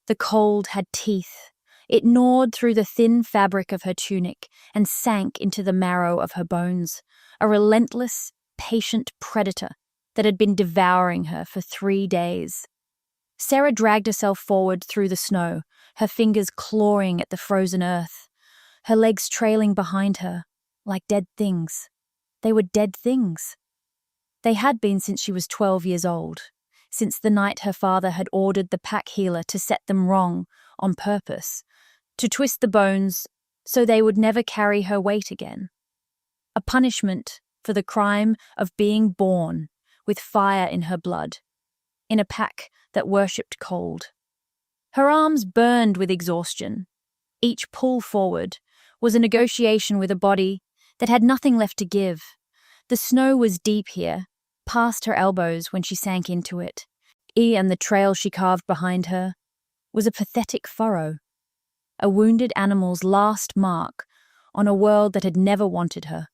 The cold had teeth. It gnawed through the thin fabric of her tunic and sank into the marrow of her bones, a relentless, patient predator that had been devouring her for 3 days. Sera dragged herself forward through the snow, her fingers clawing at the frozen earth, her legs trailing behind her, like dead things. They were dead things. They had been since she was 12 years old, since the night her father had ordered the pack healer to set them wrong on purpose, to twist the bones so they would never carry her weight again. A punishment for the crime of being born with fire in her blood, in a pack that worshipped cold. Her arms burned with exhaustion. Each pull forward was a negotiation with a body that had nothing left to give. The snow was deep here, past her elbows when she sank into it, and the trail she carved behind her was a pathetic furrow, a wounded animal's last mark on a world that had never wanted her.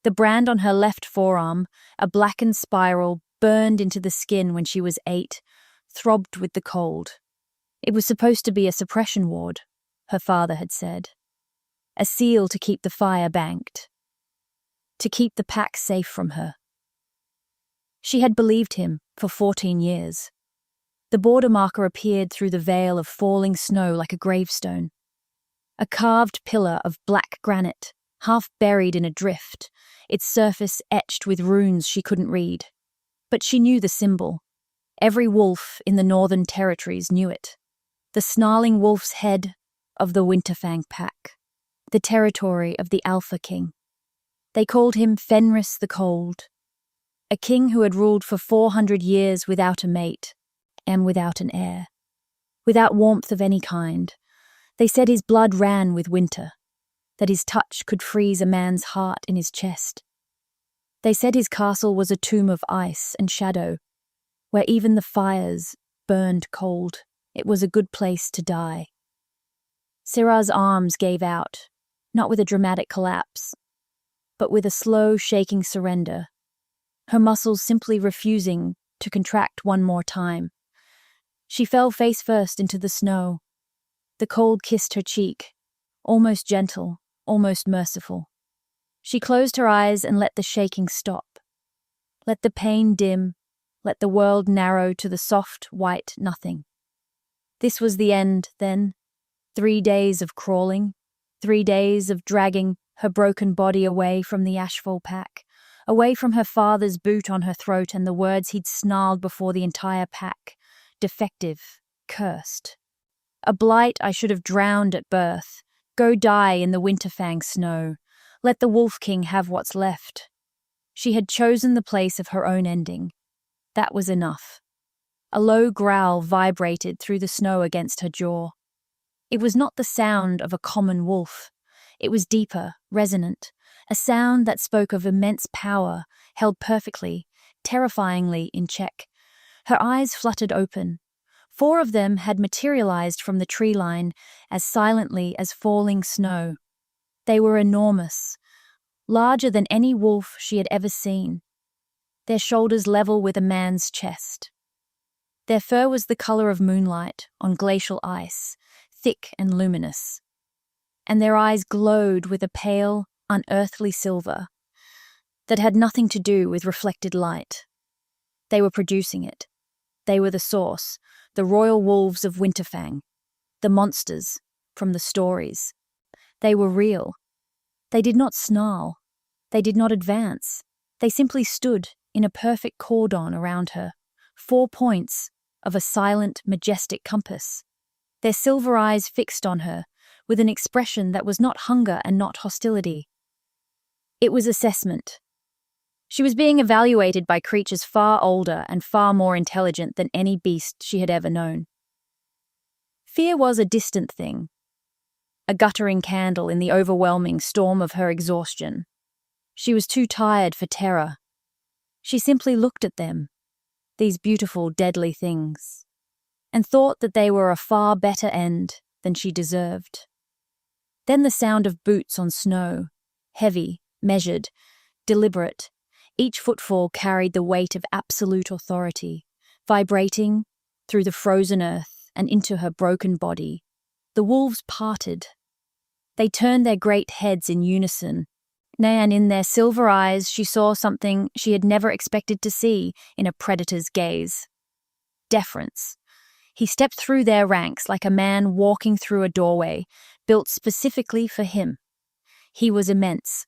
The brand on her left forearm, a blackened spiral, burned into the skin when she was 8, throbbed with the cold. It was supposed to be a suppression ward, her father had said. A seal to keep the fire banked. To keep the pack safe from her. She had believed him for 14 years. The border marker appeared through the veil of falling snow like a gravestone. A carved pillar of black granite, half buried in a drift, its surface etched with runes she couldn't read. But she knew the symbol. Every wolf in the northern territories knew it. The snarling wolf's head of the Winterfang pack. The territory of the Alpha King. They called him Fenris the Cold. A king who had ruled for 400 years without a mate and without an heir. Without warmth of any kind. They said his blood ran with winter, that his touch could freeze a man's heart in his chest. They said his castle was a tomb of ice and shadow, where even the fires burned cold. It was a good place to die. Sera's arms gave out, not with a dramatic collapse, but with a slow, shaking surrender, her muscles simply refusing to contract one more time. She fell face first into the snow. The cold kissed her cheek, almost gentle, almost merciful. She closed her eyes and let the shaking stop. Let the pain dim, let the world narrow to the soft, white nothing. This was the end, then. 3 days of crawling, 3 days of dragging her broken body away from the ashfall pack, away from her father's boot on her throat and the words he'd snarled before the entire pack. Defective, cursed. A blight I should have drowned at birth. Go die in the Winterfang snow. Let the Wolf King have what's left. She had chosen the place of her own ending. That was enough. A low growl vibrated through the snow against her jaw. It was not the sound of a common wolf. It was deeper, resonant, a sound that spoke of immense power, held perfectly, terrifyingly in check. Her eyes fluttered open. 4 of them had materialized from the tree line as silently as falling snow. They were enormous, larger than any wolf she had ever seen, their shoulders level with a man's chest. Their fur was the color of moonlight on glacial ice, thick and luminous, and their eyes glowed with a pale, unearthly silver that had nothing to do with reflected light. They were producing it. They were the source, the royal wolves of Winterfang, the monsters from the stories. They were real. They did not snarl. They did not advance. They simply stood in a perfect cordon around her, 4 points of a silent, majestic compass, their silver eyes fixed on her with an expression that was not hunger and not hostility. It was assessment. She was being evaluated by creatures far older and far more intelligent than any beast she had ever known. Fear was a distant thing, a guttering candle in the overwhelming storm of her exhaustion. She was too tired for terror. She simply looked at them, these beautiful, deadly things, and thought that they were a far better end than she deserved. Then the sound of boots on snow, heavy, measured, deliberate. Each footfall carried the weight of absolute authority, vibrating through the frozen earth, and into her broken body. The wolves parted. They turned their great heads in unison, and in their silver eyes she saw something she had never expected to see in a predator's gaze. Deference. He stepped through their ranks like a man walking through a doorway, built specifically for him. He was immense.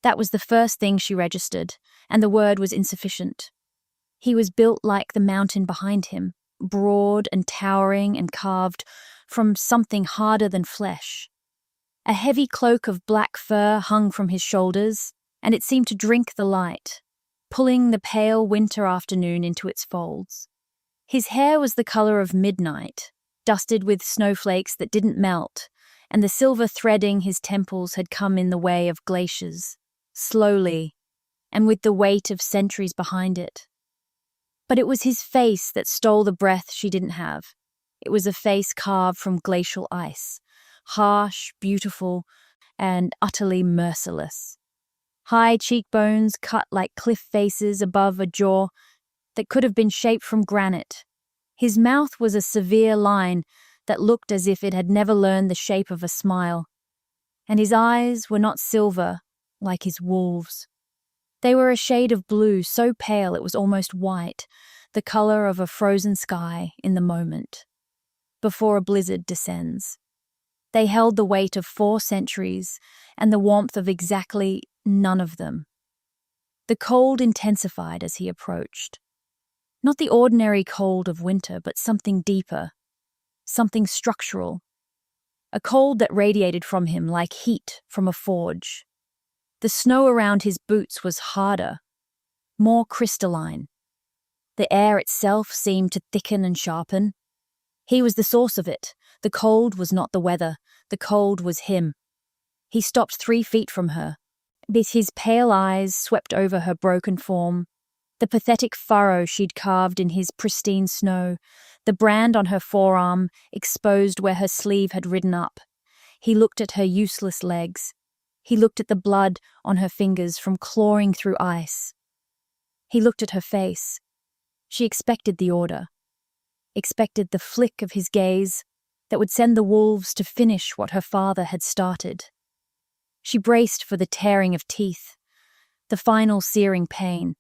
That was the first thing she registered, and the word was insufficient. He was built like the mountain behind him, broad and towering and carved from something harder than flesh. A heavy cloak of black fur hung from his shoulders, and it seemed to drink the light, pulling the pale winter afternoon into its folds. His hair was the color of midnight, dusted with snowflakes that didn't melt, and the silver threading his temples had come in the way of glaciers, slowly, and with the weight of centuries behind it. But it was his face that stole the breath she didn't have. It was a face carved from glacial ice, harsh, beautiful, and utterly merciless. High cheekbones cut like cliff faces above a jaw that could have been shaped from granite. His mouth was a severe line that looked as if it had never learned the shape of a smile, and his eyes were not silver like his wolves'. They were a shade of blue so pale it was almost white, the color of a frozen sky in the moment, before a blizzard descends. They held the weight of 4 centuries and the warmth of exactly none of them. The cold intensified as he approached. Not the ordinary cold of winter, but something deeper, something structural. A cold that radiated from him like heat from a forge. The snow around his boots was harder, more crystalline. The air itself seemed to thicken and sharpen. He was the source of it. The cold was not the weather. The cold was him. He stopped 3 feet from her. His pale eyes swept over her broken form, the pathetic furrow she'd carved in his pristine snow, the brand on her forearm exposed where her sleeve had ridden up. He looked at her useless legs. He looked at the blood on her fingers from clawing through ice. He looked at her face. She expected the order, expected the flick of his gaze that would send the wolves to finish what her father had started. She braced for the tearing of teeth, the final searing pain.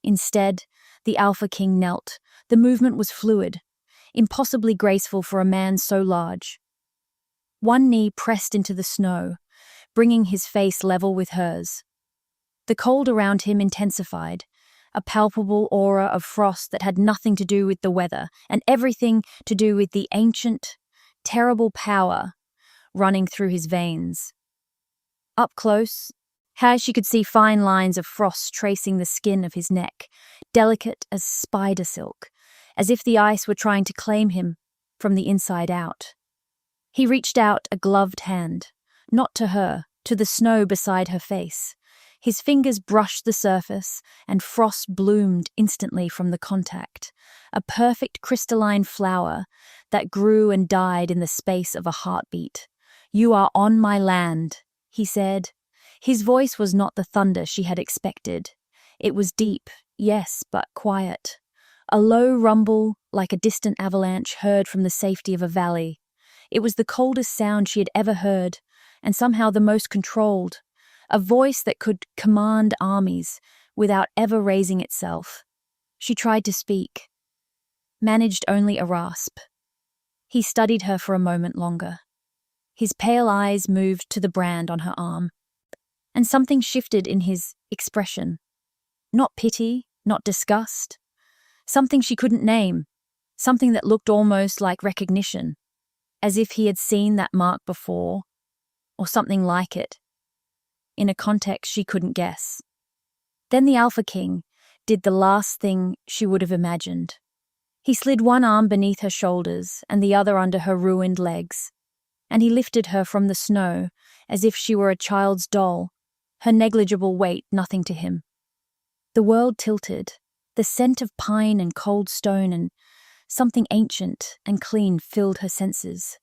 Instead, the Alpha King knelt. The movement was fluid, impossibly graceful for a man so large. One knee pressed into the snow, bringing his face level with hers. The cold around him intensified, a palpable aura of frost that had nothing to do with the weather and everything to do with the ancient, terrible power running through his veins. Up close, she could see fine lines of frost tracing the skin of his neck, delicate as spider silk, as if the ice were trying to claim him from the inside out. He reached out a gloved hand, not to her, to the snow beside her face. His fingers brushed the surface, and frost bloomed instantly from the contact, a perfect crystalline flower that grew and died in the space of a heartbeat. "You are on my land," he said. His voice was not the thunder she had expected. It was deep, yes, but quiet. A low rumble, like a distant avalanche heard from the safety of a valley. It was the coldest sound she had ever heard, and somehow the most controlled. A voice that could command armies without ever raising itself. She tried to speak, managed only a rasp. He studied her for a moment longer. His pale eyes moved to the brand on her arm, and something shifted in his expression. Not pity, not disgust. Something she couldn't name, something that looked almost like recognition, as if he had seen that mark before, or something like it, in a context she couldn't guess. Then the Alpha King did the last thing she would have imagined. He slid one arm beneath her shoulders and the other under her ruined legs, and he lifted her from the snow as if she were a child's doll, her negligible weight nothing to him. The world tilted. The scent of pine and cold stone and something ancient and clean filled her senses.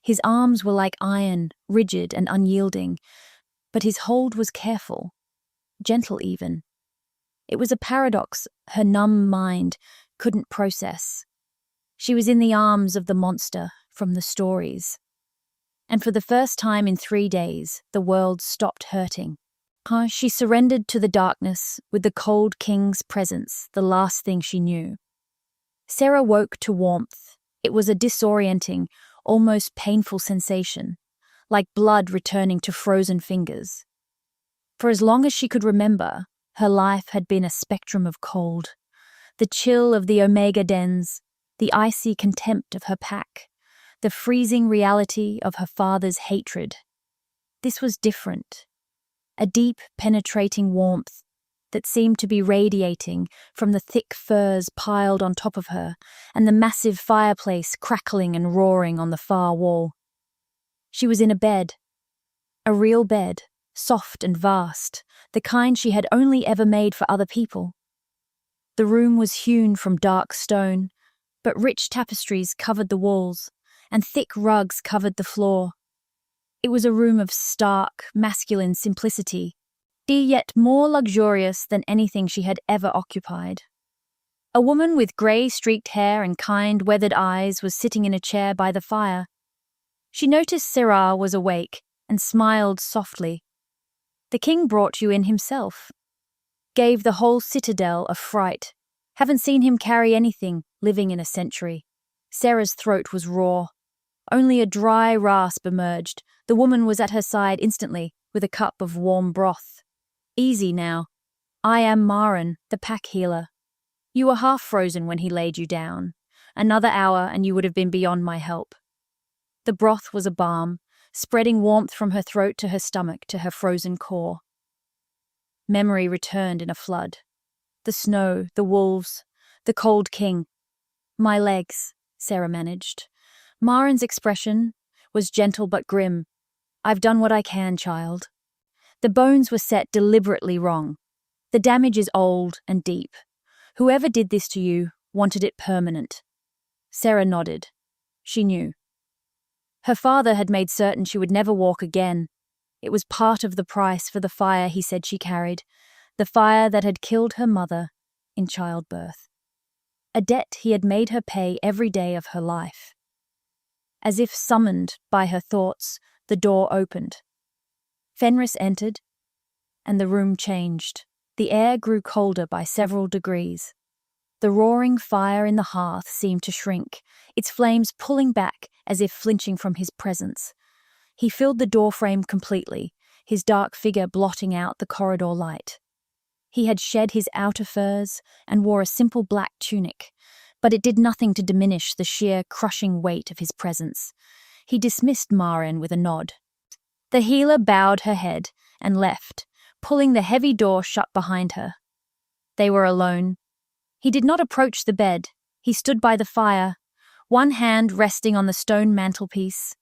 His arms were like iron, rigid and unyielding, but his hold was careful, gentle even. It was a paradox her numb mind couldn't process. She was in the arms of the monster from the stories. And for the first time in 3 days, the world stopped hurting. She surrendered to the darkness with the cold king's presence, the last thing she knew. Sera woke to warmth. It was a disorienting, almost painful sensation, like blood returning to frozen fingers. For as long as she could remember, her life had been a spectrum of cold. The chill of the Omega dens, the icy contempt of her pack, the freezing reality of her father's hatred. This was different. A deep, penetrating warmth that seemed to be radiating from the thick furs piled on top of her and the massive fireplace crackling and roaring on the far wall. She was in a bed. A real bed, soft and vast, the kind she had only ever made for other people. The room was hewn from dark stone, but rich tapestries covered the walls, and thick rugs covered the floor. It was a room of stark, masculine simplicity, yet more luxurious than anything she had ever occupied. A woman with grey-streaked hair and kind, weathered eyes was sitting in a chair by the fire. She noticed Sera was awake and smiled softly. "The king brought you in himself. Gave the whole citadel a fright. Haven't seen him carry anything, living in a century." Sera's throat was raw. Only a dry rasp emerged. The woman was at her side instantly, with a cup of warm broth. "Easy now. I am Maren, the pack healer. You were half frozen when he laid you down. Another hour and you would have been beyond my help." The broth was a balm, spreading warmth from her throat to her stomach to her frozen core. Memory returned in a flood. The snow, the wolves, the cold king. "My legs," Sera managed. Maren's expression was gentle but grim. "I've done what I can, child. The bones were set deliberately wrong. The damage is old and deep. Whoever did this to you wanted it permanent." Sera nodded. She knew. Her father had made certain she would never walk again. It was part of the price for the fire he said she carried, the fire that had killed her mother in childbirth. A debt he had made her pay every day of her life. As if summoned by her thoughts, the door opened. Fenris entered, and the room changed. The air grew colder by several degrees. The roaring fire in the hearth seemed to shrink, its flames pulling back as if flinching from his presence. He filled the doorframe completely, his dark figure blotting out the corridor light. He had shed his outer furs and wore a simple black tunic, but it did nothing to diminish the sheer, crushing weight of his presence. He dismissed Maren with a nod. The healer bowed her head and left, pulling the heavy door shut behind her. They were alone. He did not approach the bed. He stood by the fire, one hand resting on the stone mantelpiece.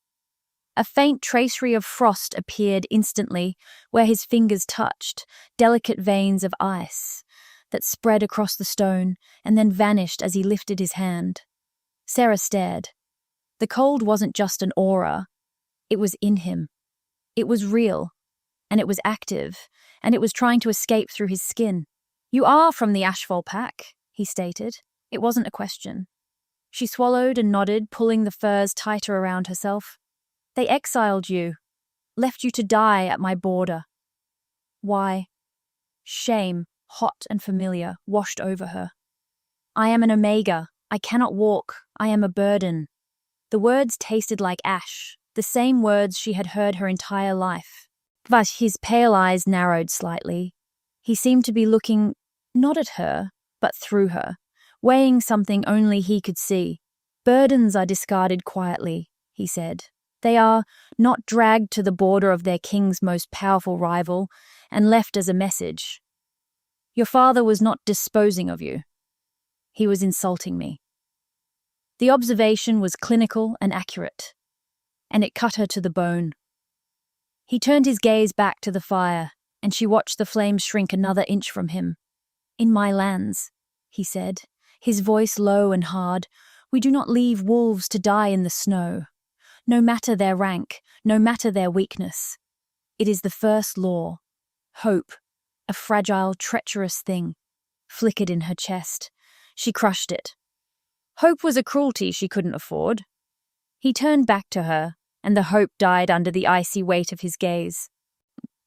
A faint tracery of frost appeared instantly where his fingers touched, delicate veins of ice that spread across the stone and then vanished as he lifted his hand. Sera stared. The cold wasn't just an aura. It was in him. It was real, and it was active, and it was trying to escape through his skin. "You are from the Ashfall pack," he stated. It wasn't a question. She swallowed and nodded, pulling the furs tighter around herself. "They exiled you, left you to die at my border." "Why?" Shame, hot and familiar, washed over her. "I am an Omega. I cannot walk. I am a burden." The words tasted like ash, the same words she had heard her entire life. But his pale eyes narrowed slightly. He seemed to be looking not at her, but through her, weighing something only he could see. "Burdens are discarded quietly," he said. "They are not dragged to the border of their king's most powerful rival and left as a message. Your father was not disposing of you. He was insulting me." The observation was clinical and accurate, and it cut her to the bone. He turned his gaze back to the fire, and she watched the flames shrink another inch from him. "In my lands," he said, his voice low and hard, "we do not leave wolves to die in the snow. No matter their rank, no matter their weakness. It is the first law. Hope, a fragile, treacherous thing, flickered in her chest. She crushed it. Hope was a cruelty she couldn't afford. He turned back to her, and the hope died under the icy weight of his gaze.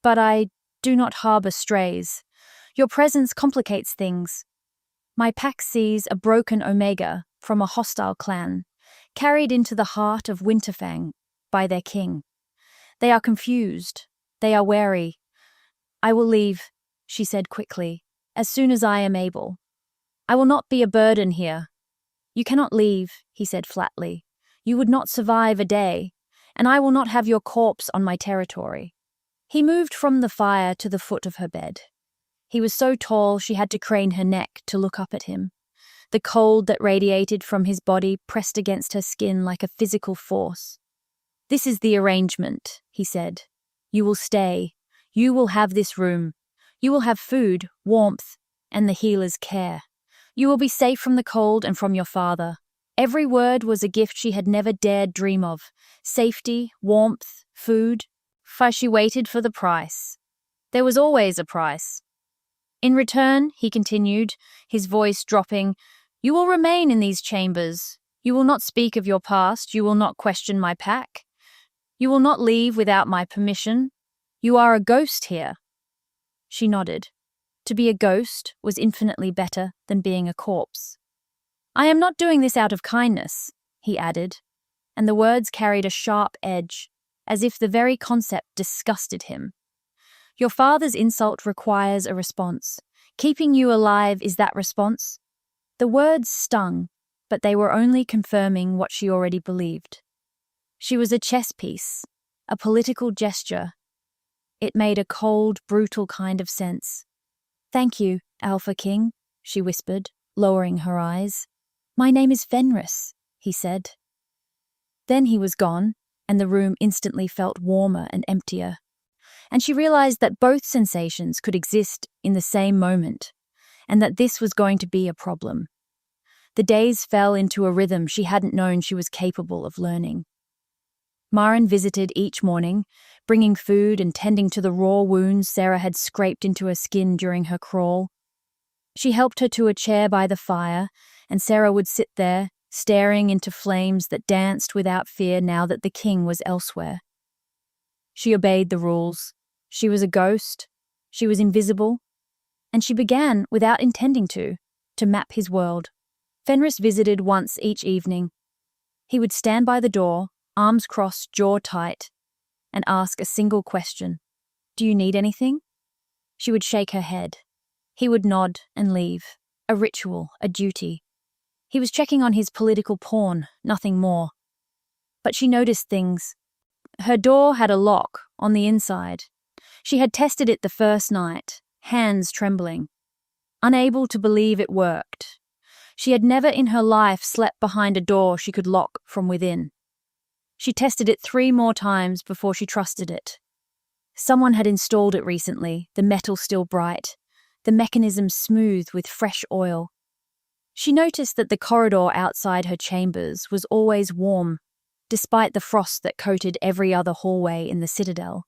But I do not harbour strays. Your presence complicates things. My pack sees a broken Omega from a hostile clan, carried into the heart of Winterfang by their king. They are confused. They are wary. I will leave, she said quickly, as soon as I am able. I will not be a burden here. You cannot leave, he said flatly. You would not survive a day, and I will not have your corpse on my territory. He moved from the fire to the foot of her bed. He was so tall she had to crane her neck to look up at him. The cold that radiated from his body pressed against her skin like a physical force. This is the arrangement, he said. You will stay. You will have this room. You will have food, warmth, and the healer's care. You will be safe from the cold and from your father. Every word was a gift she had never dared dream of. Safety, warmth, food. She waited for the price. There was always a price. In return, he continued, his voice dropping, you will remain in these chambers. You will not speak of your past. You will not question my pack. You will not leave without my permission. You are a ghost here. She nodded. To be a ghost was infinitely better than being a corpse. I am not doing this out of kindness, he added, and the words carried a sharp edge, as if the very concept disgusted him. Your father's insult requires a response. Keeping you alive is that response. The words stung, but they were only confirming what she already believed. She was a chess piece, a political gesture. It made a cold, brutal kind of sense. Thank you, Alpha King, she whispered, lowering her eyes. My name is Fenris, he said. Then he was gone, and the room instantly felt warmer and emptier. And she realized that both sensations could exist in the same moment, and that this was going to be a problem. The days fell into a rhythm she hadn't known she was capable of learning. Maren visited each morning, bringing food and tending to the raw wounds Sera had scraped into her skin during her crawl. She helped her to a chair by the fire, and Sera would sit there, staring into flames that danced without fear now that the king was elsewhere. She obeyed the rules. She was a ghost. She was invisible. And she began, without intending to map his world. Fenris visited once each evening. He would stand by the door, arms crossed, jaw tight, and ask a single question. Do you need anything? She would shake her head. He would nod and leave. A ritual, a duty. He was checking on his political pawn, nothing more. But she noticed things. Her door had a lock on the inside. She had tested it the first night, hands trembling. Unable to believe it worked. She had never in her life slept behind a door she could lock from within. She tested it 3 more times before she trusted it. Someone had installed it recently, the metal still bright, the mechanism smooth with fresh oil. She noticed that the corridor outside her chambers was always warm, despite the frost that coated every other hallway in the citadel.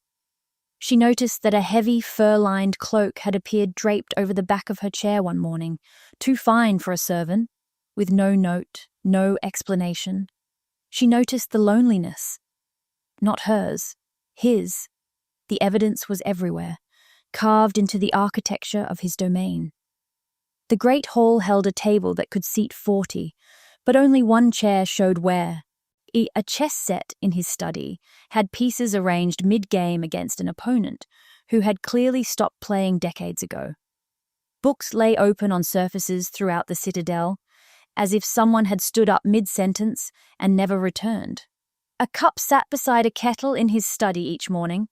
She noticed that a heavy fur-lined cloak had appeared draped over the back of her chair one morning, too fine for a servant, with no note, no explanation. She noticed the loneliness. Not hers, his. The evidence was everywhere, carved into the architecture of his domain. The great hall held a table that could seat 40, but only one chair showed where. A chess set in his study had pieces arranged mid-game against an opponent who had clearly stopped playing decades ago. Books lay open on surfaces throughout the citadel, as if someone had stood up mid-sentence and never returned. A cup sat beside a kettle in his study each morning.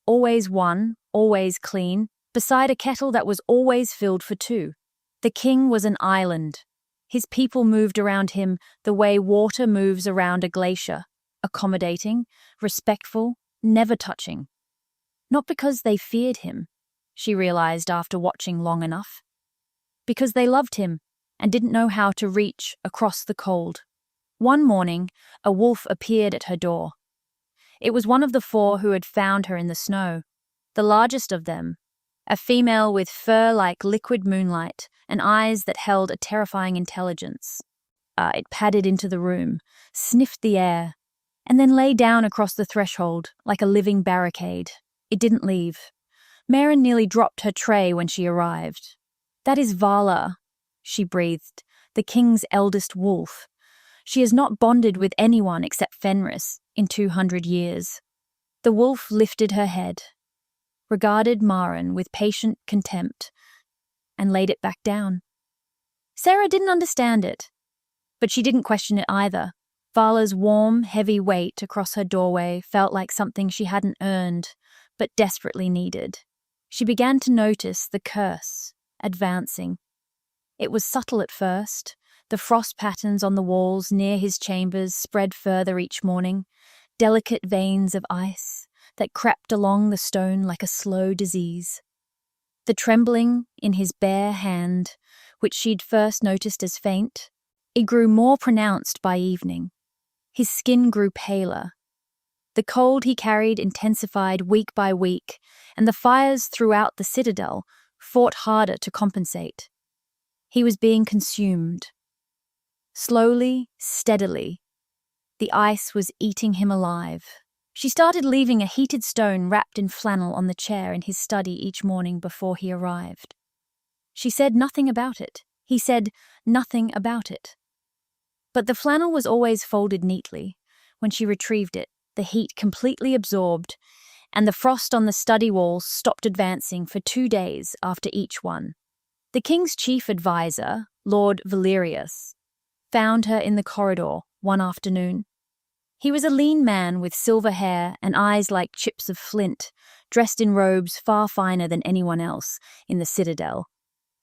Always one, always clean, beside a kettle that was always filled for 2. The king was an island. His people moved around him the way water moves around a glacier, accommodating, respectful, never touching. Not because they feared him, she realized after watching long enough. Because they loved him and didn't know how to reach across the cold. One morning, a wolf appeared at her door. It was one of the 4 who had found her in the snow, the largest of them, a female with fur like liquid moonlight and eyes that held a terrifying intelligence. It padded into the room, sniffed the air, and then lay down across the threshold like a living barricade. It didn't leave. Maren nearly dropped her tray when she arrived. "That is Vala," she breathed, "the king's eldest wolf. She has not bonded with anyone except Fenris in 200 years. The wolf lifted her head, regarded Maren with patient contempt, and laid it back down. Sera didn't understand it, but she didn't question it either. Vala's warm, heavy weight across her doorway felt like something she hadn't earned, but desperately needed. She began to notice the curse advancing. It was subtle at first. The frost patterns on the walls near his chambers spread further each morning, delicate veins of ice that crept along the stone like a slow disease. The trembling in his bare hand, which she'd first noticed as faint, it grew more pronounced by evening. His skin grew paler. The cold he carried intensified week by week, and the fires throughout the citadel fought harder to compensate. He was being consumed. Slowly, steadily, the ice was eating him alive. She started leaving a heated stone wrapped in flannel on the chair in his study each morning before he arrived. She said nothing about it. He said nothing about it. But the flannel was always folded neatly. When she retrieved it, the heat completely absorbed, and the frost on the study walls stopped advancing for 2 days after each one. The king's chief advisor, Lord Valyrias, found her in the corridor one afternoon. He was a lean man with silver hair and eyes like chips of flint, dressed in robes far finer than anyone else in the citadel.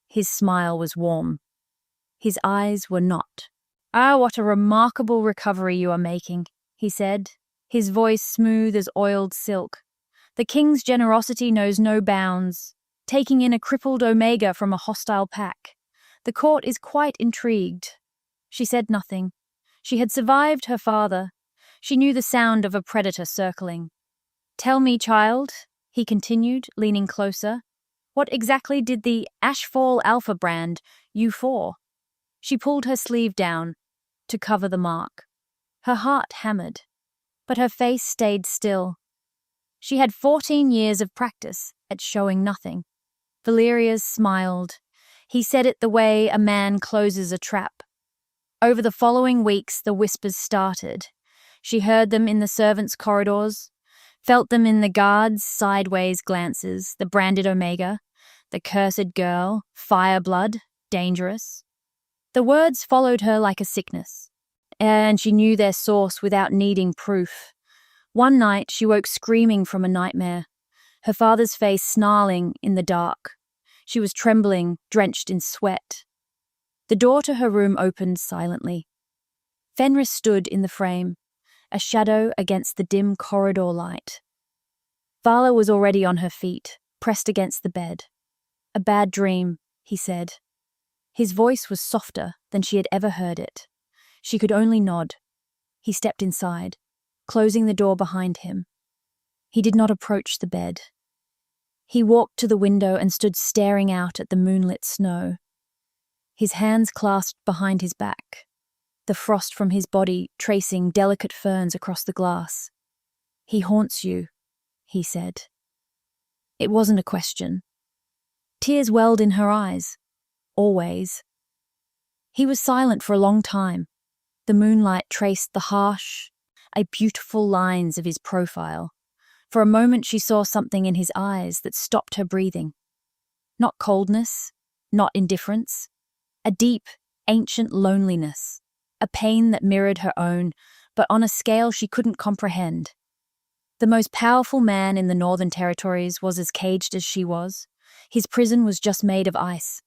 His smile was warm. His eyes were not. "Ah, what a remarkable recovery you are making," he said, his voice smooth as oiled silk. "The king's generosity knows no bounds, taking in a crippled Omega from a hostile pack. The court is quite intrigued." She said nothing. She had survived her father. She knew the sound of a predator circling. "Tell me, child," he continued, leaning closer, "what exactly did the Ashfall Alpha brand you for?" She pulled her sleeve down to cover the mark. Her heart hammered, but her face stayed still. She had 14 years of practice at showing nothing. Valyrias smiled. He said it the way a man closes a trap. Over the following weeks, the whispers started. She heard them in the servants' corridors, felt them in the guards' sideways glances, the branded Omega, the cursed girl, fireblood, dangerous. The words followed her like a sickness, and she knew their source without needing proof. One night, she woke screaming from a nightmare, her father's face snarling in the dark. She was trembling, drenched in sweat. The door to her room opened silently. Fenris stood in the frame, a shadow against the dim corridor light. Vala was already on her feet, pressed against the bed. "A bad dream," he said. His voice was softer than she had ever heard it. She could only nod. He stepped inside, closing the door behind him. He did not approach the bed. He walked to the window and stood staring out at the moonlit snow. His hands clasped behind his back, the frost from his body tracing delicate ferns across the glass. "He haunts you," he said. It wasn't a question. Tears welled in her eyes. Always. He was silent for a long time. The moonlight traced the harsh, beautiful lines of his profile. For a moment she saw something in his eyes that stopped her breathing. Not coldness, not indifference. A deep, ancient loneliness. A pain that mirrored her own, but on a scale she couldn't comprehend. The most powerful man in the Northern Territories was as caged as she was. His prison was just made of ice.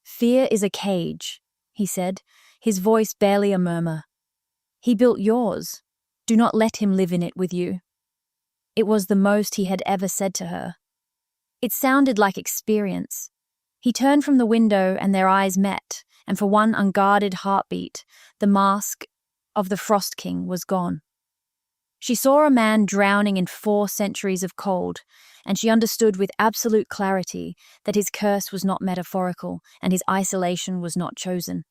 "Fear is a cage," he said, his voice barely a murmur. "He built yours. Do not let him live in it with you." It was the most he had ever said to her. It sounded like experience. He turned from the window and their eyes met, and for one unguarded heartbeat, the mask of the Frost King was gone. She saw a man drowning in 4 centuries of cold, and she understood with absolute clarity that his curse was not metaphorical and his isolation was not chosen.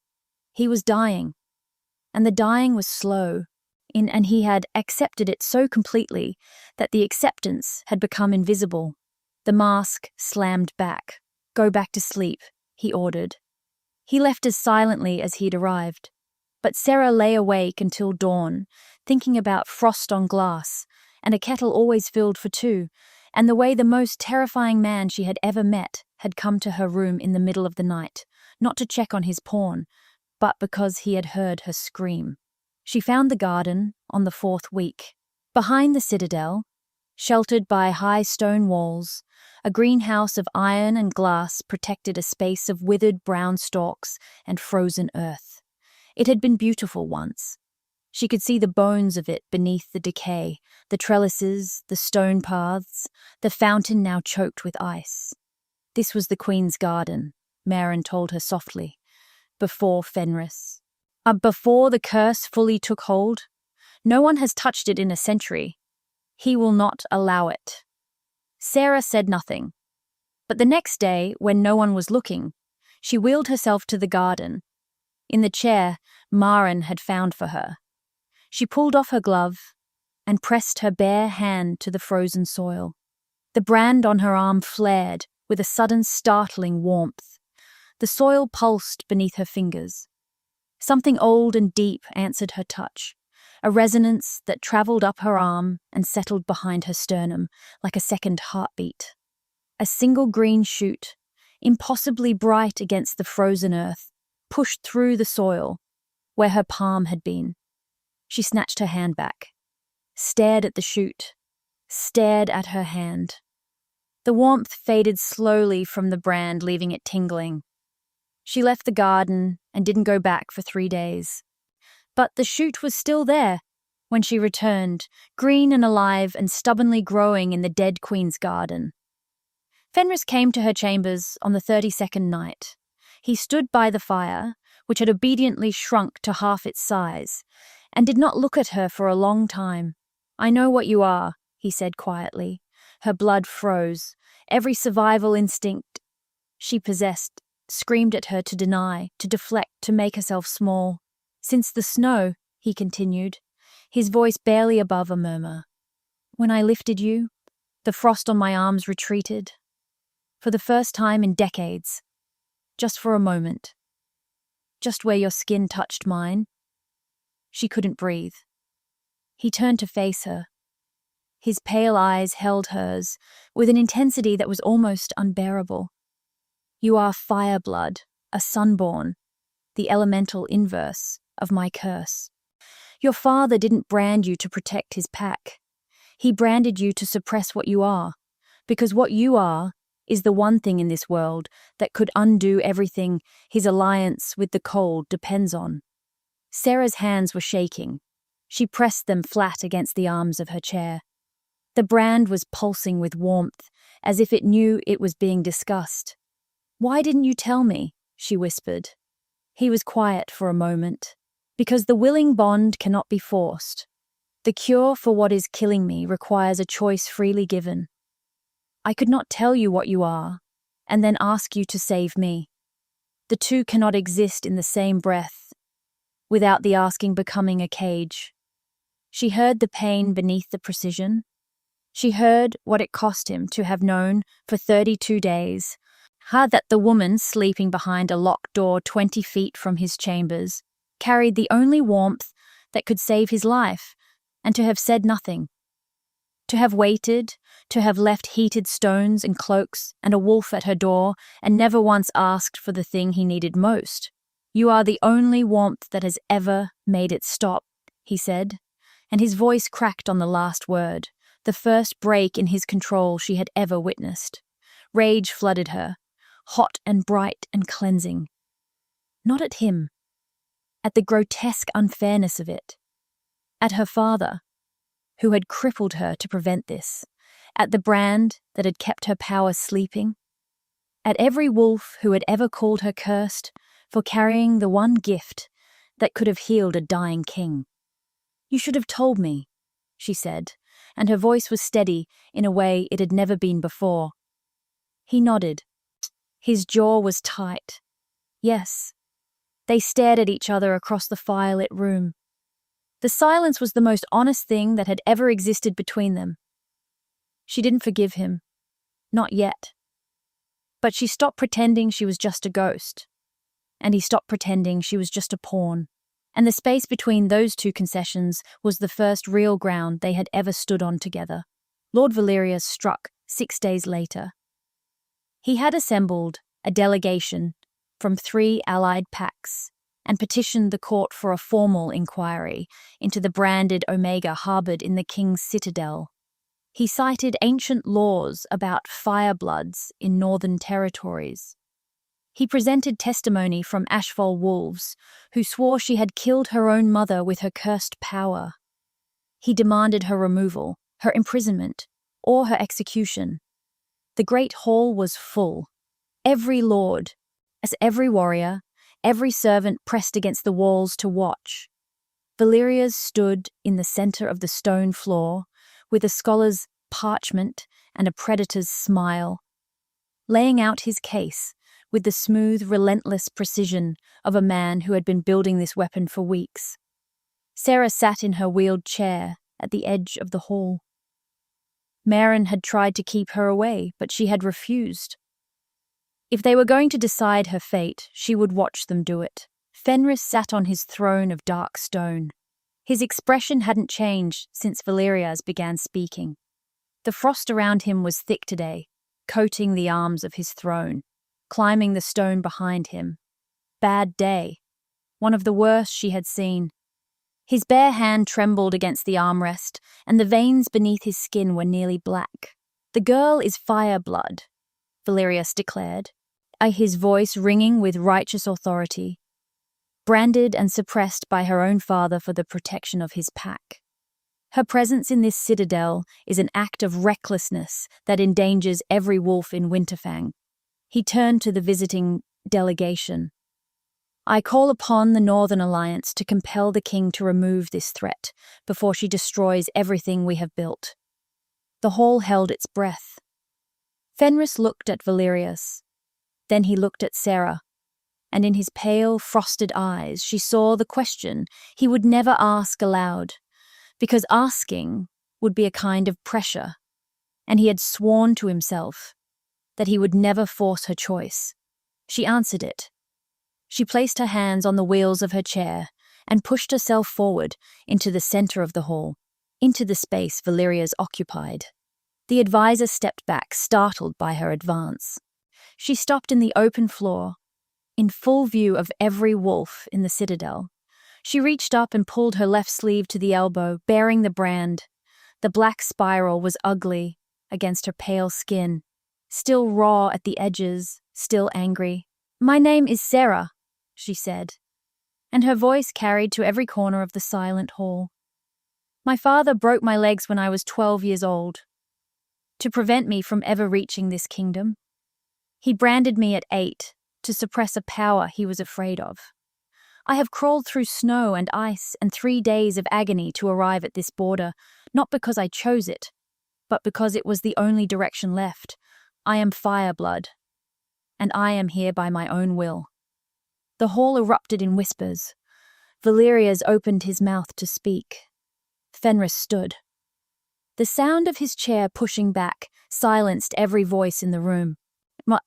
He was dying, and the dying was slow, and he had accepted it so completely that the acceptance had become invisible. The mask slammed back. "Go back to sleep," he ordered. He left as silently as he'd arrived. But Sera lay awake until dawn, thinking about frost on glass, and a kettle always filled for two, and the way the most terrifying man she had ever met had come to her room in the middle of the night, not to check on his pawn, but because he had heard her scream. She found the garden on the 4th week. Behind the citadel, sheltered by high stone walls, a greenhouse of iron and glass protected a space of withered brown stalks and frozen earth. It had been beautiful once. She could see the bones of it beneath the decay, the trellises, the stone paths, the fountain now choked with ice. This was the Queen's garden, Maren told her softly, before Fenris. Before the curse fully took hold. No one has touched it in a century. He will not allow it. Sera said nothing. But the next day, when no one was looking, she wheeled herself to the garden. In the chair Maren had found for her. She pulled off her glove and pressed her bare hand to the frozen soil. The brand on her arm flared with a sudden startling warmth. The soil pulsed beneath her fingers. Something old and deep answered her touch, a resonance that travelled up her arm and settled behind her sternum like a second heartbeat. A single green shoot, impossibly bright against the frozen earth, pushed through the soil where her palm had been. She snatched her hand back, stared at the shoot, stared at her hand. The warmth faded slowly from the brand, leaving it tingling. She left the garden and didn't go back for 3 days. But the shoot was still there when she returned, green and alive and stubbornly growing in the dead Queen's garden. Fenris came to her chambers on the 32nd night. He stood by the fire, which had obediently shrunk to half its size, and did not look at her for a long time. "I know what you are," he said quietly. Her blood froze. Every survival instinct she possessed screamed at her to deny, to deflect, to make herself small. "Since the snow," he continued, his voice barely above a murmur. "When I lifted you, the frost on my arms retreated. For the first time in decades. Just for a moment. Just where your skin touched mine." She couldn't breathe. He turned to face her. His pale eyes held hers with an intensity that was almost unbearable. "You are fireblood, a sunborn, the elemental inverse of my curse. Your father didn't brand you to protect his pack. He branded you to suppress what you are, because what you are is the one thing in this world that could undo everything his alliance with the cold depends on." Sera's hands were shaking. She pressed them flat against the arms of her chair. The brand was pulsing with warmth, as if it knew it was being discussed. "Why didn't you tell me?" she whispered. He was quiet for a moment. "Because the willing bond cannot be forced. The cure for what is killing me requires a choice freely given. I could not tell you what you are, and then ask you to save me. The two cannot exist in the same breath, without the asking becoming a cage." She heard the pain beneath the precision. She heard what it cost him to have known for 32 days, that the woman sleeping behind a locked door 20 feet from his chambers carried the only warmth that could save his life, and to have said nothing. To have waited, to have left heated stones and cloaks and a wolf at her door, and never once asked for the thing he needed most. "You are the only warmth that has ever made it stop," he said, and his voice cracked on the last word, the first break in his control she had ever witnessed. Rage flooded her, hot and bright and cleansing. Not at him. At the grotesque unfairness of it. At her father, who had crippled her to prevent this. At the brand that had kept her power sleeping. At every wolf who had ever called her cursed for carrying the one gift that could have healed a dying king. "You should have told me," she said, and her voice was steady in a way it had never been before. He nodded. His jaw was tight. "Yes, They stared at each other across the firelit room. The silence was the most honest thing that had ever existed between them. She didn't forgive him. Not yet. But she stopped pretending she was just a ghost. And he stopped pretending she was just a pawn. And the space between those two concessions was the first real ground they had ever stood on together. Lord Valyrias struck 6 days later. He had assembled a delegation from 3 allied pacts and petitioned the court for a formal inquiry into the branded Omega harbored in the king's citadel. He cited ancient laws about firebloods in northern territories. He presented testimony from Ashfall wolves, who swore she had killed her own mother with her cursed power. He demanded her removal, her imprisonment, or her execution. The great hall was full. Every lord, as every warrior, every servant pressed against the walls to watch. Valyrias stood in the center of the stone floor, with a scholar's parchment and a predator's smile, laying out his case with the smooth, relentless precision of a man who had been building this weapon for weeks. Sera sat in her wheeled chair at the edge of the hall. Meryn had tried to keep her away, but she had refused. If they were going to decide her fate, she would watch them do it. Fenris sat on his throne of dark stone. His expression hadn't changed since Valyrias began speaking. The frost around him was thick today, coating the arms of his throne, climbing the stone behind him. Bad day. One of the worst she had seen. His bare hand trembled against the armrest, and the veins beneath his skin were nearly black. "The girl is fireblood," Valyrias declared, his voice ringing with righteous authority, branded and suppressed by her own father for the protection of his pack. Her presence in this citadel is an act of recklessness that endangers every wolf in Winterfang. He turned to the visiting delegation. "I call upon the Northern Alliance to compel the king to remove this threat before she destroys everything we have built." The hall held its breath. Fenris looked at Valyrias. Then he looked at Sera, and in his pale, frosted eyes she saw the question he would never ask aloud, because asking would be a kind of pressure, and he had sworn to himself that he would never force her choice. She answered it. She placed her hands on the wheels of her chair and pushed herself forward into the center of the hall, into the space Valyrias occupied. The advisor stepped back, startled by her advance. She stopped in the open floor, in full view of every wolf in the citadel. She reached up and pulled her left sleeve to the elbow, bearing the brand. The black spiral was ugly against her pale skin, still raw at the edges, still angry. "My name is Sera," she said, and her voice carried to every corner of the silent hall. "My father broke my legs when I was 12 years old, to prevent me from ever reaching this kingdom. He branded me at 8 to suppress a power he was afraid of. I have crawled through snow and ice and 3 days of agony to arrive at this border, not because I chose it, but because it was the only direction left. I am fireblood, and I am here by my own will." The hall erupted in whispers. Valyrias opened his mouth to speak. Fenris stood. The sound of his chair pushing back silenced every voice in the room.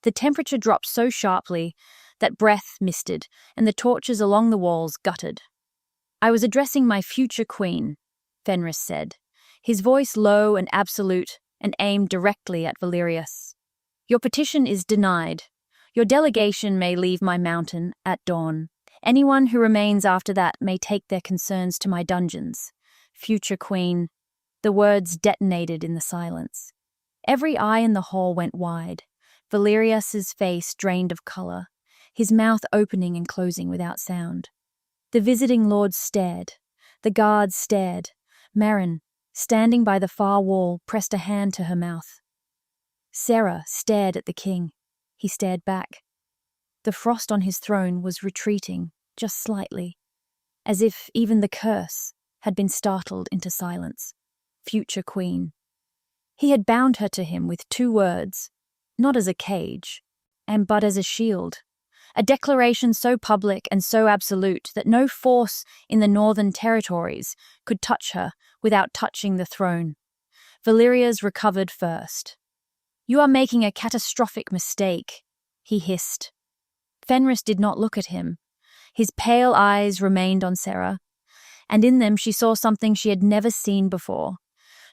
The temperature dropped so sharply that breath misted and the torches along the walls guttered. "I was addressing my future queen," Fenris said, his voice low and absolute and aimed directly at Valyrias. "Your petition is denied. Your delegation may leave my mountain at dawn. Anyone who remains after that may take their concerns to my dungeons. Future queen." The words detonated in the silence. Every eye in the hall went wide. Valyrias's face drained of color, his mouth opening and closing without sound. The visiting lords stared. The guards stared. Meryn, standing by the far wall, pressed a hand to her mouth. Sera stared at the king. He stared back. The frost on his throne was retreating, just slightly, as if even the curse had been startled into silence. Future queen. He had bound her to him with 2 words, not as a cage, but as a a declaration so public and so absolute that no force in the northern territories could touch her without touching the throne. Valyrias recovered first. "You are making a catastrophic mistake," he hissed. Fenris did not look at him. His pale eyes remained on Sera, and in them she saw something she had never seen before.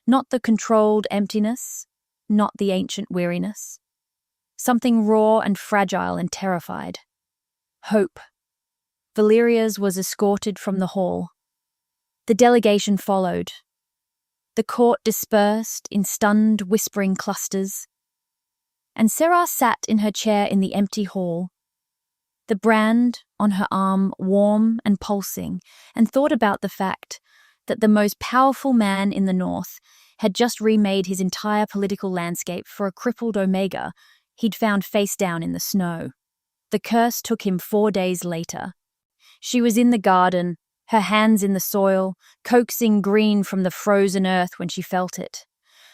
Not the controlled emptiness, not the ancient weariness. Something raw and fragile and terrified. Hope. Valyrias was escorted from the hall. The delegation followed. The court dispersed in stunned, whispering clusters, and Sera sat in her chair in the empty hall, the brand on her arm warm and pulsing, and thought about the fact that the most powerful man in the north had just remade his entire political landscape for a crippled Omega he'd found face down in the snow. The curse took him 4 days later. She was in the garden, her hands in the soil, coaxing green from the frozen earth when she felt it.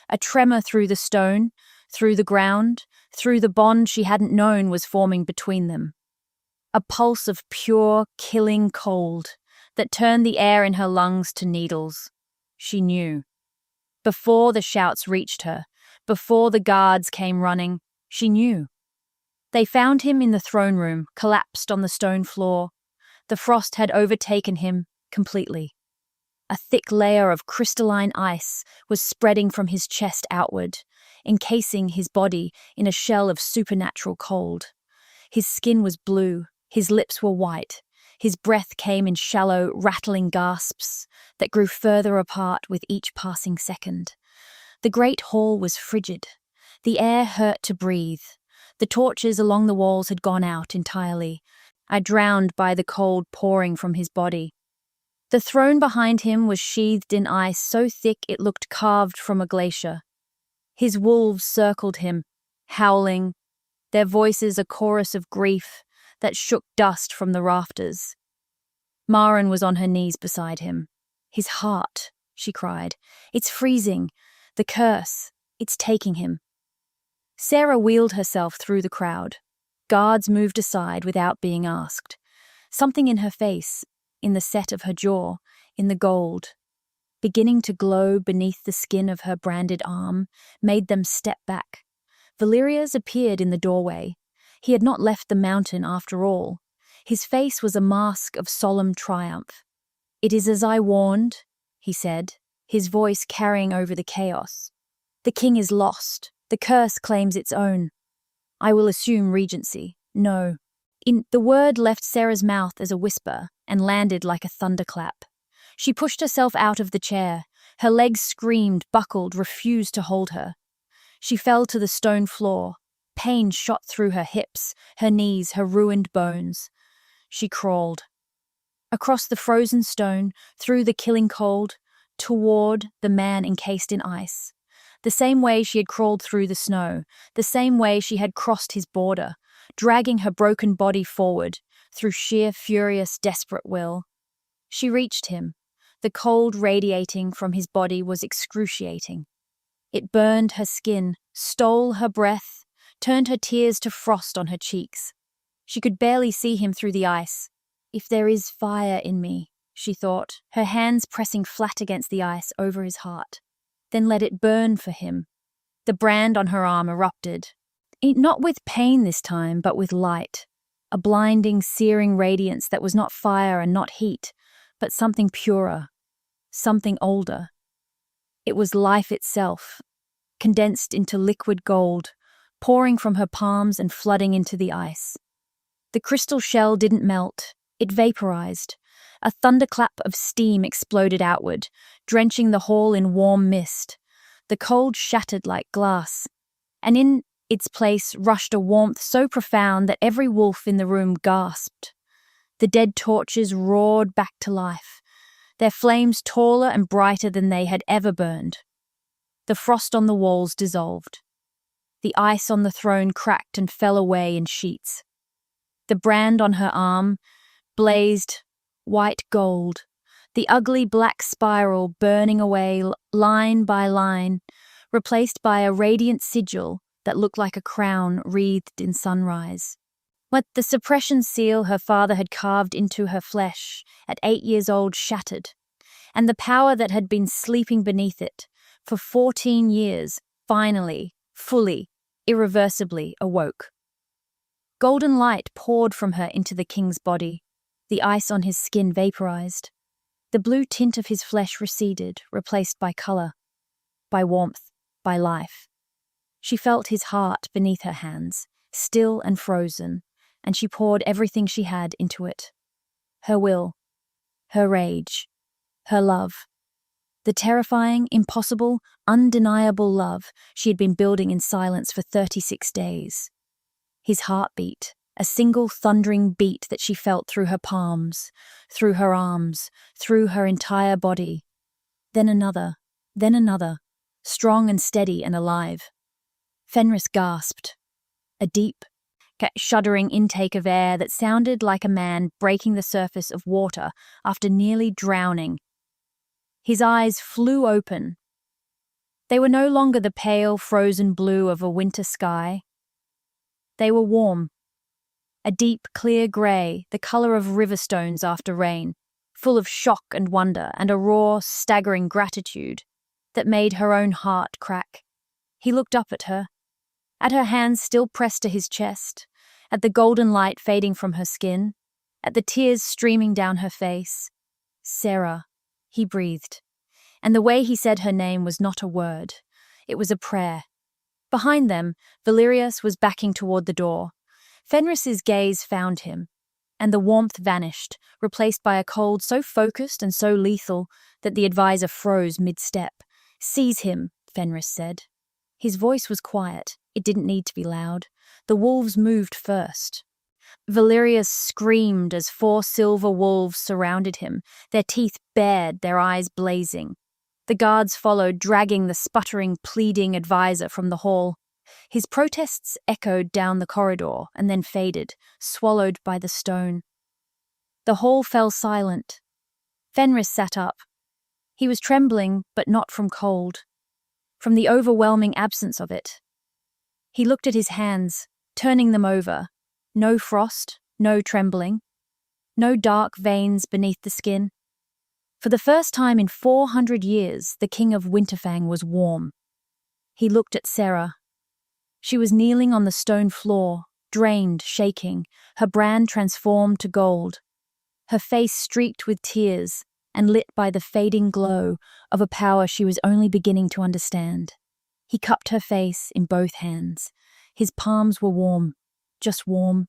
A tremor through the stone, through the ground, through the bond she hadn't known was forming between them. A pulse of pure, killing cold that turned the air in her lungs to needles. She knew. Before the shouts reached her, before the guards came running, she knew. They found him in the throne room, collapsed on the stone floor. The frost had overtaken him completely. A thick layer of crystalline ice was spreading from his chest outward, encasing his body in a shell of supernatural cold. His skin was blue, his lips were white, his breath came in shallow, rattling gasps that grew further apart with each passing second. The great hall was frigid. The air hurt to breathe. The torches along the walls had gone out entirely, drowned by the cold pouring from his body. The throne behind him was sheathed in ice so thick it looked carved from a glacier. His wolves circled him, howling, their voices a chorus of grief that shook dust from the rafters. Maren was on her knees beside him. "His heart," she cried. "It's freezing. The curse. It's taking him." Sera wheeled herself through the crowd. Guards moved aside without being asked. Something in her face, in the set of her jaw, in the gold, beginning to glow beneath the skin of her branded arm, made them step back. Valyrias appeared in the doorway. He had not left the mountain after all. His face was a mask of solemn triumph. "It is as I warned," he said, his voice carrying over the chaos. "The king is lost. The curse claims its own. I will assume regency. No." The word left Sera's mouth as a whisper and landed like a thunderclap. She pushed herself out of the chair. Her legs screamed, buckled, refused to hold her. She fell to the stone floor. Pain shot through her hips, her knees, her ruined bones. She crawled. Across the frozen stone, through the killing cold, toward the man encased in ice. The same way she had crawled through the snow, the same way she had crossed his border, dragging her broken body forward, through sheer, furious, desperate will. She reached him. The cold radiating from his body was excruciating. It burned her skin, stole her breath, turned her tears to frost on her cheeks. She could barely see him through the ice. "If there is fire in me," she thought, her hands pressing flat against the ice over his heart, "then let it burn for him." The brand on her arm erupted. Not with pain this time, but with light. A blinding, searing radiance that was not fire and not heat, but something purer, something older. It was life itself, condensed into liquid gold, pouring from her palms and flooding into the ice. The crystal shell didn't melt, it vaporized. A thunderclap of steam exploded outward, drenching the hall in warm mist. The cold shattered like glass, and in its place rushed a warmth so profound that every wolf in the room gasped. The dead torches roared back to life, their flames taller and brighter than they had ever burned. The frost on the walls dissolved. The ice on the throne cracked and fell away in sheets. The brand on her arm blazed white gold, the ugly black spiral burning away line by line, replaced by a radiant sigil that looked like a crown wreathed in sunrise. But the suppression seal her father had carved into her flesh at 8 years old shattered, and the power that had been sleeping beneath it for 14 years finally, fully, irreversibly awoke. Golden light poured from her into the king's body. The ice on his skin vaporized. The blue tint of his flesh receded, replaced by color, by warmth, by life. She felt his heart beneath her hands, still and frozen, and she poured everything she had into it. Her will, her rage, her love. The terrifying, impossible, undeniable love she had been building in silence for 36 days. His heartbeat, a single thundering beat that she felt through her palms, through her arms, through her entire body. Then another, strong and steady and alive. Fenris gasped. A deep, shuddering intake of air that sounded like a man breaking the surface of water after nearly drowning. His eyes flew open. They were no longer the pale, frozen blue of a winter sky. They were warm. A deep, clear grey, the colour of river stones after rain, full of shock and wonder and a raw, staggering gratitude that made her own heart crack. He looked up at her hands still pressed to his chest, at the golden light fading from her skin, at the tears streaming down her face. Sera, he breathed, and the way he said her name was not a word. It was a prayer. Behind them, Valyrias was backing toward the door. Fenris's gaze found him, and the warmth vanished, replaced by a cold so focused and so lethal that the advisor froze mid-step. "Seize him," Fenris said. His voice was quiet. It didn't need to be loud. The wolves moved first. Valyrias screamed as 4 silver wolves surrounded him, their teeth bared, their eyes blazing. The guards followed, dragging the sputtering, pleading advisor from the hall. His protests echoed down the corridor and then faded, swallowed by the stone. The hall fell silent. Fenris sat up. He was trembling, but not from cold, from the overwhelming absence of it. He looked at his hands, turning them over. No frost, no trembling, no dark veins beneath the skin. For the first time in 400 years, the king of Winterfang was warm. He looked at Sera. She was kneeling on the stone floor, drained, shaking, her brand transformed to gold, her face streaked with tears and lit by the fading glow of a power she was only beginning to understand. He cupped her face in both hands. His palms were warm, just warm,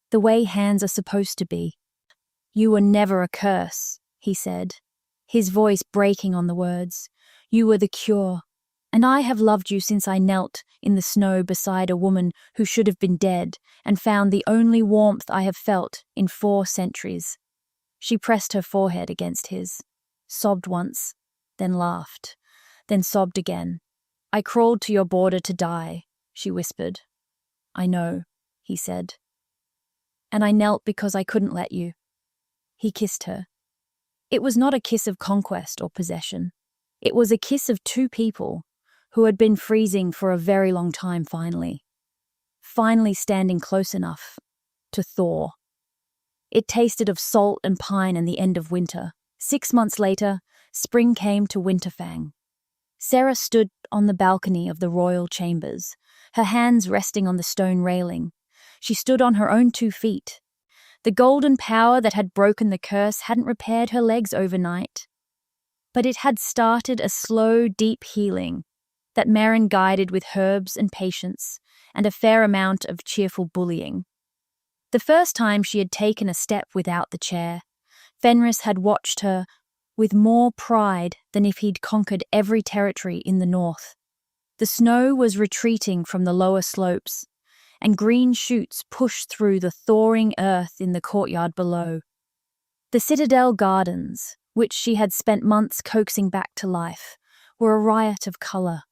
the way hands are supposed to be. "You were never a curse," he said, his voice breaking on the words. "You were the cure, and I have loved you since I knelt in the snow beside a woman who should have been dead and found the only warmth I have felt in 4 centuries. She pressed her forehead against his, sobbed once, then laughed, then sobbed again. "I crawled to your border to die," she whispered. "I know," he said. "And I knelt because I couldn't let you." He kissed her. It was not a kiss of conquest or possession. It was a kiss of 2 people who had been freezing for a very long time finally standing close enough to thaw. It tasted of salt and pine and the end of winter. 6 months later, spring came to Winterfang. Sera stood on the balcony of the royal chambers, her hands resting on the stone railing. She stood on her own 2 feet. The golden power that had broken the curse hadn't repaired her legs overnight, but it had started a slow, deep healing that Meryn guided with herbs and patience and a fair amount of cheerful bullying. The first time she had taken a step without the chair, Fenris had watched her with more pride than if he'd conquered every territory in the north. The snow was retreating from the lower slopes, and green shoots pushed through the thawing earth in the courtyard below. The citadel gardens, which she had spent months coaxing back to life, were a riot of colour.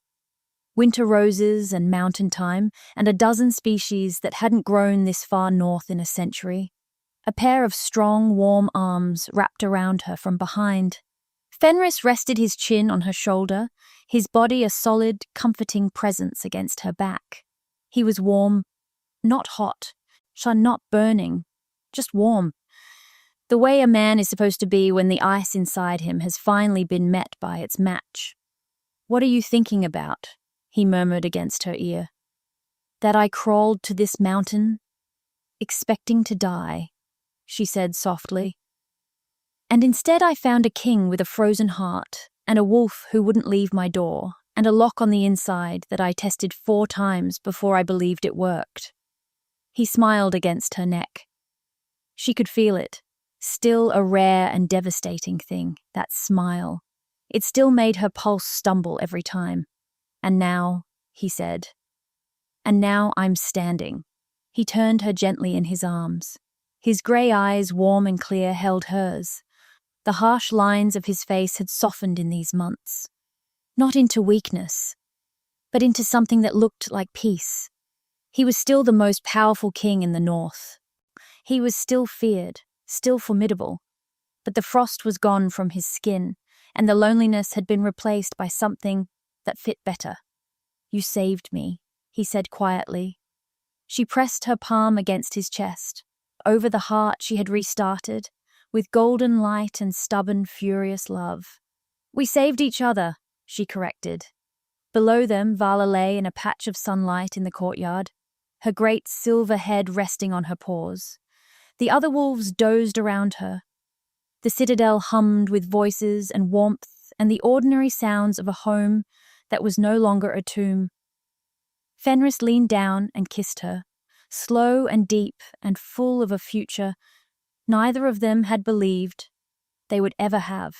Winter roses and mountain thyme, and a dozen species that hadn't grown this far north in a century. A pair of strong, warm arms wrapped around her from behind. Fenris rested his chin on her shoulder, his body a solid, comforting presence against her back. He was warm, not hot, Not burning, just warm. The way a man is supposed to be when the ice inside him has finally been met by its match. "What are you thinking about?" he murmured against her ear. "That I crawled to this mountain, expecting to die," she said softly. "And instead I found a king with a frozen heart, and a wolf who wouldn't leave my door, and a lock on the inside that I tested 4 times before I believed it worked." He smiled against her neck. She could feel it, still a rare and devastating thing, that smile. It still made her pulse stumble every time. "And now," he said, "and now I'm standing." He turned her gently in his arms. His grey eyes, warm and clear, held hers. The harsh lines of his face had softened in these months. Not into weakness, but into something that looked like peace. He was still the most powerful king in the north. He was still feared, still formidable. But the frost was gone from his skin, and the loneliness had been replaced by something that fit better. "You saved me," he said quietly. She pressed her palm against his chest. Over the heart she had restarted, with golden light and stubborn, furious love. "We saved each other," she corrected. Below them, Vala lay in a patch of sunlight in the courtyard, her great silver head resting on her paws. The other wolves dozed around her. The citadel hummed with voices and warmth and the ordinary sounds of a home that was no longer a tomb. Fenris leaned down and kissed her, slow and deep and full of a future neither of them had believed they would ever have.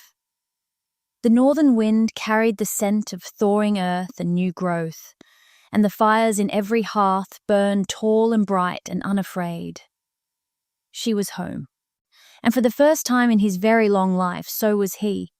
The northern wind carried the scent of thawing earth and new growth, and the fires in every hearth burned tall and bright and unafraid. She was home. And for the first time in his very long life, so was he.